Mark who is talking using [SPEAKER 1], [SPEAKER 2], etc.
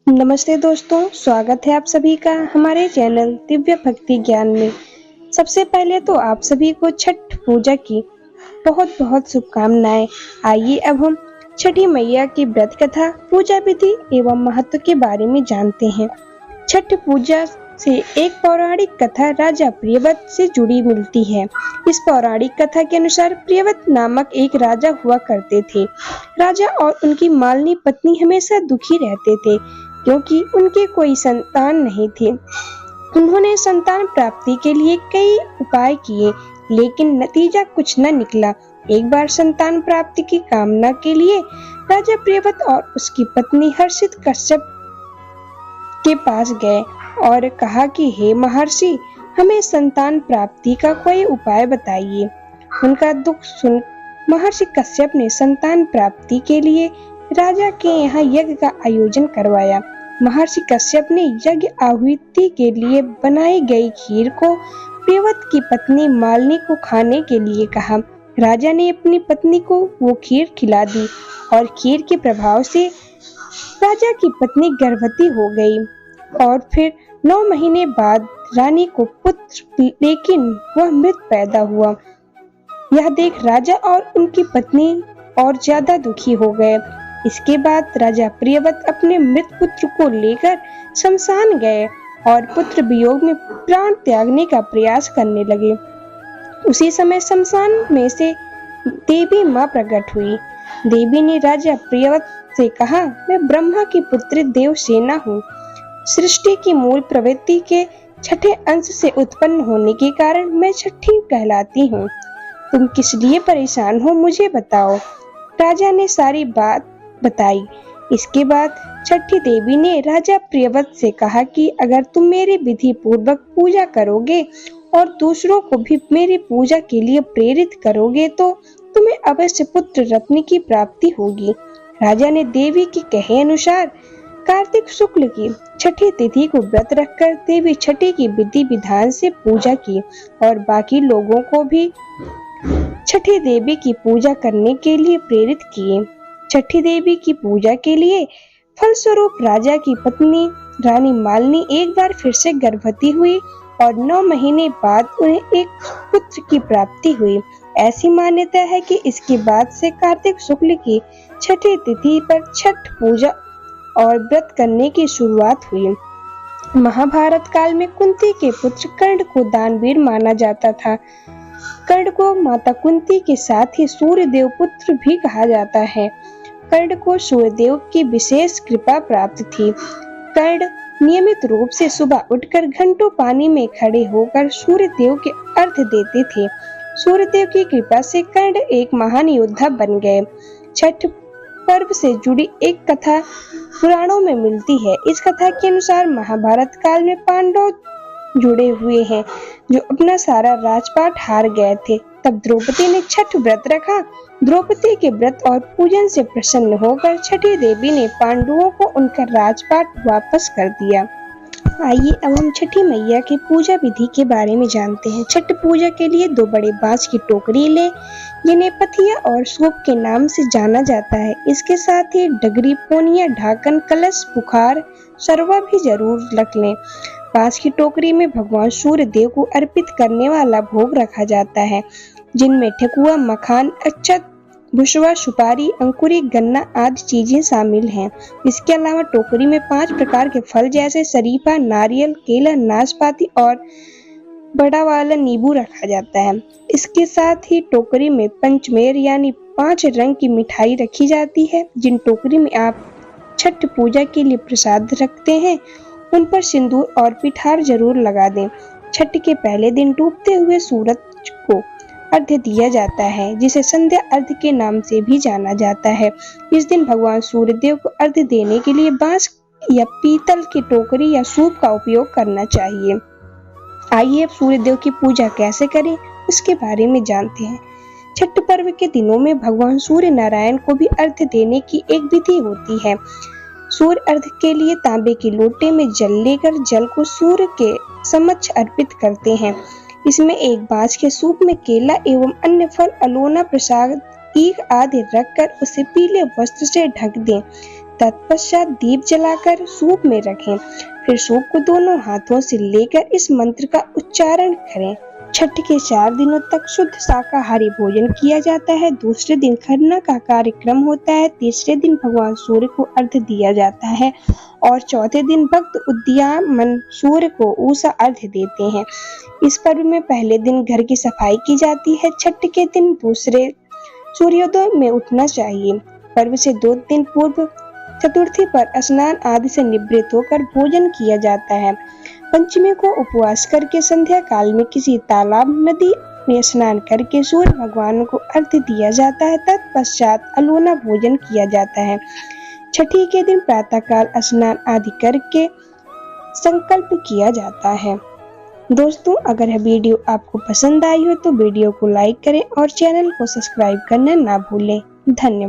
[SPEAKER 1] नमस्ते दोस्तों, स्वागत है आप सभी का हमारे चैनल दिव्य भक्ति ज्ञान में। सबसे पहले तो आप सभी को छठ पूजा की बहुत बहुत शुभकामनाएं। आइए अब हम छठी मैया की व्रत कथा, पूजा विधि एवं महत्व के बारे में जानते हैं। छठ पूजा से एक पौराणिक कथा राजा प्रियव्रत से जुड़ी मिलती है। इस पौराणिक कथा के अनुसार प्रियव्रत नामक एक राजा हुआ करते थे। राजा और उनकी मालिनी पत्नी हमेशा दुखी रहते थे क्योंकि उनके कोई संतान नहीं थे। उन्होंने संतान प्राप्ति के लिए कई उपाय किए, लेकिन नतीजा कुछ न निकला। एक बार संतान प्राप्ति की कामना के लिए राजा प्रियव्रत और उसकी पत्नी हर्षित कश्यप के पास गए और कहा कि हे महर्षि, हमें संतान प्राप्ति का कोई उपाय बताइए। उनका दुख सुन महर्षि कश्यप ने संतान प्राप्ति के लिए राजा के यहाँ यज्ञ का आयोजन करवाया। महर्षि कश्यप ने यज्ञ आहुति के लिए बनाई गई खीर को प्रियव्रत की पत्नी मालिनी को खाने के लिए कहा। राजा ने अपनी पत्नी को वो खीर खिला दी और खीर के प्रभाव से राजा की पत्नी गर्भवती हो गई और फिर 9 महीने बाद रानी को पुत्र, लेकिन वह मृत पैदा हुआ। यह देख राजा और उनकी पत्नी और ज्यादा दुखी हो गए। इसके बाद राजा प्रियव्रत अपने मृत पुत्र को लेकर शमशान गए और पुत्र वियोग में प्राण त्यागने का प्रयास करने लगे। उसी समय शमशान में से देवी मां प्रकट हुई। देवी ने राजा प्रियव्रत से कहा, मैं ब्रह्मा की पुत्री देवसेना हूँ। सृष्टि की मूल प्रवृत्ति के छठे अंश से उत्पन्न होने के कारण मैं छठी कहलाती हूँ। तुम किस लिए परेशान हो, मुझे बताओ। राजा ने सारी बात बताई। इसके बाद छठी देवी ने राजा प्रियव्रत से कहा कि अगर तुम मेरी विधि पूर्वक पूजा करोगे और दूसरों को भी मेरी पूजा के लिए प्रेरित करोगे तो तुम्हें अवश्य पुत्र रत्न की प्राप्ति होगी। राजा ने देवी के कहे अनुसार कार्तिक शुक्ल की छठी तिथि को व्रत रखकर देवी छठी की विधि विधान से पूजा की और बाकी लोगों को भी छठी देवी की पूजा करने के लिए प्रेरित किए। छठी देवी की पूजा के लिए फलस्वरूप राजा की पत्नी रानी मालिनी एक बार फिर से गर्भवती हुई और 9 महीने बाद उन्हें एक पुत्र की प्राप्ति हुई। ऐसी मान्यता है कि इसके बाद से कार्तिक शुक्ल की छठी तिथि पर छठ पूजा और व्रत करने की शुरुआत हुई। महाभारत काल में कुंती के पुत्र कर्ण को दानवीर माना जाता था। कर्ण को माता कुंती के साथ ही सूर्यदेव पुत्र भी कहा जाता है। कर्ण को सूर्यदेव की विशेष कृपा प्राप्त थी। कर्ण नियमित रूप से सुबह उठकर घंटों पानी में खड़े होकर सूर्यदेव के अर्घ्य देते थे। सूर्यदेव की कृपा से कर्ण एक महान योद्धा बन गए। छठ पर्व से जुड़ी एक कथा पुराणों में मिलती है। इस कथा के अनुसार महाभारत काल में पांडव जुड़े हुए हैं जो अपना सारा राजपाट हार गए थे। तब द्रौपदी ने छठ व्रत रखा। द्रौपदी के व्रत और पूजन से प्रसन्न होकर छठी देवी ने पांडवों को उनका राजपाट वापस कर दिया। आइए अब हम छठी मैया की पूजा विधि के बारे में जानते हैं। छठ पूजा के लिए 2 बड़े बांस की टोकरी लें, जिन्हें पथिया और सूप के नाम से जाना जाता है। इसके साथ ही डगरी, पोनिया, ढाकन, कलश, बुखार, सरवा भी जरूर रख लें। बांस की टोकरी में भगवान सूर्य देव को अर्पित करने वाला भोग रखा जाता है, जिनमें ठेकुआ, मखान, अक्षत, भुसवा, सुपारी, अंकुरी, गन्ना आदि चीजें शामिल हैं। इसके अलावा टोकरी में 5 प्रकार के फल जैसे शरीफा, नारियल, केला, नाशपाती और बड़ा वाला नींबू रखा जाता है। इसके साथ ही टोकरी में पंचमेर यानी 5 रंग की मिठाई रखी जाती है। जिन टोकरी में आप छठ पूजा के लिए प्रसाद रखते हैं उन पर सिंदूर और पिठार जरूर लगा दें। छठ के पहले दिन डूबते हुए सूरज को अर्घ्य दिया जाता है, जिसे संध्या अर्घ्य के नाम से भी जाना जाता है। इस दिन भगवान सूर्यदेव को अर्घ्य देने के लिए बांस या पीतल की टोकरी या सूप का उपयोग करना चाहिए। आइए अब सूर्यदेव की पूजा कैसे करें उसके बारे में जानते हैं। छठ पर्व के दिनों में भगवान सूर्य नारायण को भी अर्घ्य देने की एक विधि होती है। सूर्य अर्घ्य के लिए तांबे के लोटे में जल लेकर जल को सूर्य के समक्ष अर्पित करते हैं। इसमें एक बांस के सूप में केला एवं अन्य फल, अलोना, प्रसाद, ईख आदि रखकर उसे पीले वस्त्र से ढक दें। तत्पश्चात दीप जलाकर सूप में रखें। फिर सूप को दोनों हाथों से लेकर इस मंत्र का उच्चारण करें। छठ के 4 दिनों तक शुद्ध शाकाहारी भोजन किया जाता है। दूसरे दिन खरना का कार्यक्रम होता है। तीसरे दिन भगवान सूर्य को अर्घ्य दिया जाता है और चौथे दिन भक्त उदीयमान सूर्य को उषा अर्घ्य देते हैं। इस पर्व में पहले दिन घर की सफाई की जाती है। छठ के दिन दूसरे सूर्योदय में उठना चाहिए। पर्व से 2 दिन पूर्व चतुर्थी पर स्नान आदि से निवृत्त होकर भोजन किया जाता है। पंचमी को उपवास करके संध्या काल में किसी तालाब नदी में स्नान करके सूर्य भगवान को अर्घ्य दिया जाता है। तत्पश्चात अलोना भोजन किया जाता है। छठी के दिन प्रातःकाल स्नान आदि करके संकल्प किया जाता है। दोस्तों, अगर यह वीडियो आपको पसंद आई हो तो वीडियो को लाइक करें और चैनल को सब्सक्राइब करना ना भूलें। धन्यवाद।